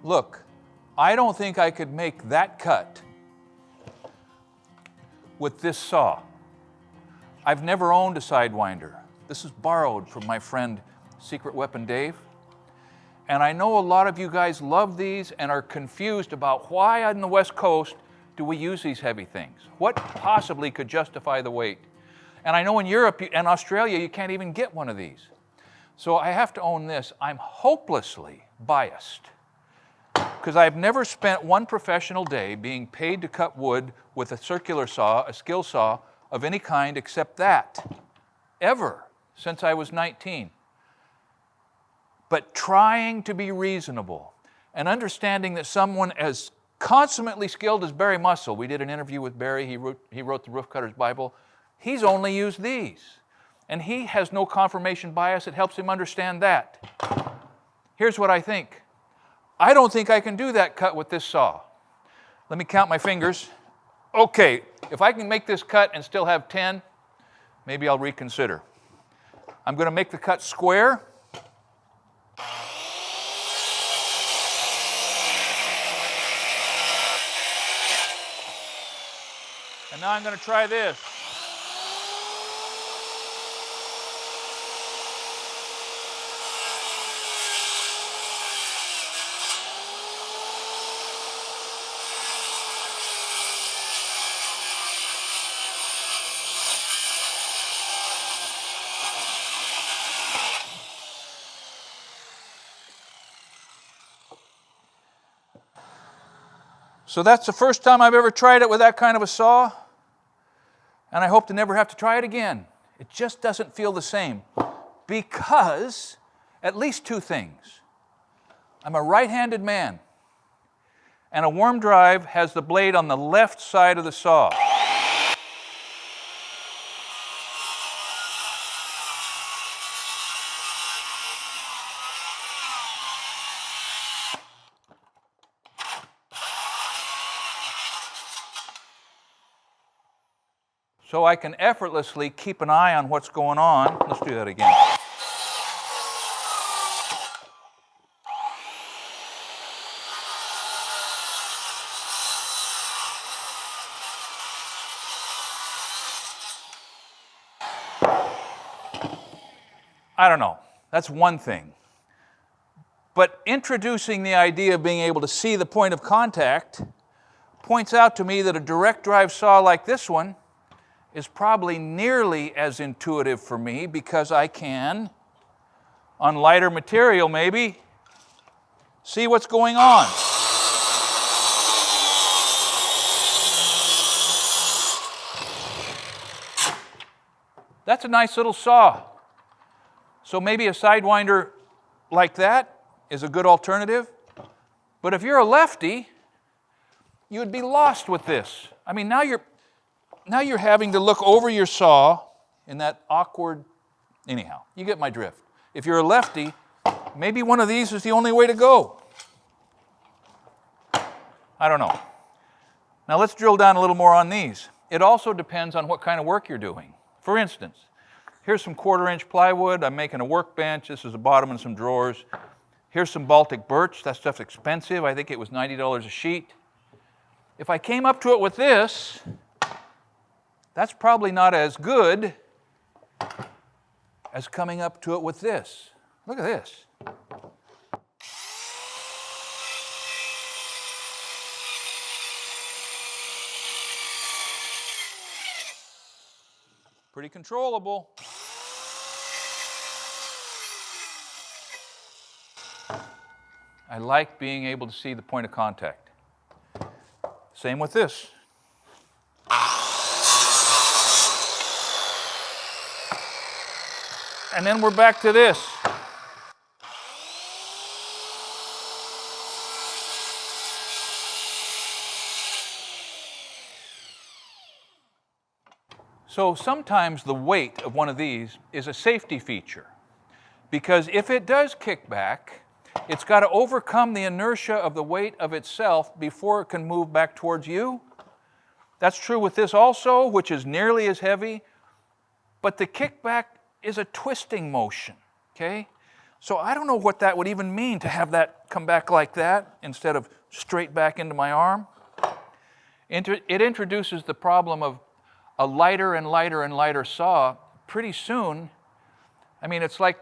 Look, I don't think I could make that cut with this saw. I've never owned a Sidewinder. This is borrowed from my friend Secret Weapon Dave. And I know a lot of you guys love these and are confused about why on the West Coast do we use these heavy things? What possibly could justify the weight? And I know in Europe and Australia you can't even get one of these. So I have to own this. I'm hopelessly biased because I've never spent one professional day being paid to cut wood with a circular saw, a skill saw of any kind except that, ever, since I was 19. But trying to be reasonable and understanding that someone as consummately skilled as Barry Mussel, we did an interview with Barry, he wrote the Roof Cutter's Bible, he's only used these. And he has no confirmation bias, it helps him understand that. Here's what I think. I don't think I can do that cut with this saw. Let me count my fingers. Okay, if I can make this cut and still have 10, maybe I'll reconsider. I'm going to make the cut square. And now I'm going to try this. So that's the first time I've ever tried it with that kind of a saw, and I hope to never have to try it again. It just doesn't feel the same because at least two things. I'm a right-handed man, and a worm drive has the blade on the left side of the saw. So I can effortlessly keep an eye on what's going on. Let's do that again. I don't know. That's one thing. But introducing the idea of being able to see the point of contact points out to me that a direct drive saw like this one is probably nearly as intuitive for me because I can, on lighter material maybe, see what's going on. That's a nice little saw. So maybe a Sidewinder like that is a good alternative. But if you're a lefty, you would be lost with this. I mean, now you're having to look over your saw in that awkward, anyhow, you get my drift. If you're a lefty, maybe one of these is the only way to go. I don't know. Now let's drill down a little more on these. It also depends on what kind of work you're doing. For instance, here's some 1/4-inch plywood. I'm making a workbench. This is a bottom and some drawers. Here's some Baltic birch. That stuff's expensive. I think it was $90 a sheet. If I came up to it with this, that's probably not as good as coming up to it with this. Look at this. Pretty controllable. I like being able to see the point of contact. Same with this. And then we're back to this. So sometimes the weight of one of these is a safety feature, because if it does kick back, it's got to overcome the inertia of the weight of itself before it can move back towards you. That's true with this also, which is nearly as heavy, but the kickback is a twisting motion, okay? So I don't know what that would even mean to have that come back like that instead of straight back into my arm. It introduces the problem of a lighter and lighter and lighter saw. Pretty soon, I mean, it's like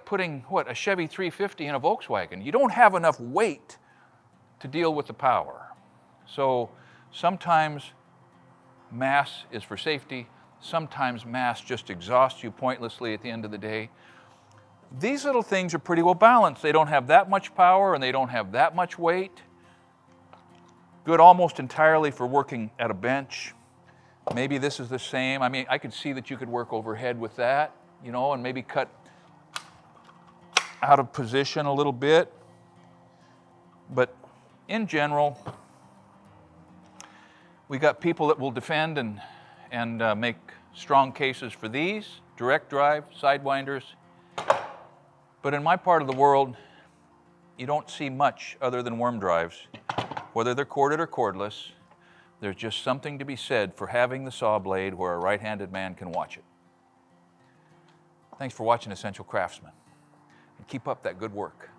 putting, a Chevy 350 in a Volkswagen. You don't have enough weight to deal with the power. So sometimes mass is for safety. Sometimes mass just exhausts you pointlessly at the end of the day. These little things are pretty well balanced. They don't have that much power and they don't have that much weight. Good almost entirely for working at a bench. Maybe this is the same. I mean, I could see that you could work overhead with that, and maybe cut out of position a little bit. But in general, we got people that will defend and make strong cases for these, direct drive, Sidewinders. But in my part of the world, you don't see much other than worm drives. Whether they're corded or cordless, there's just something to be said for having the saw blade where a right-handed man can watch it. Thanks for watching Essential Craftsman, and keep up that good work.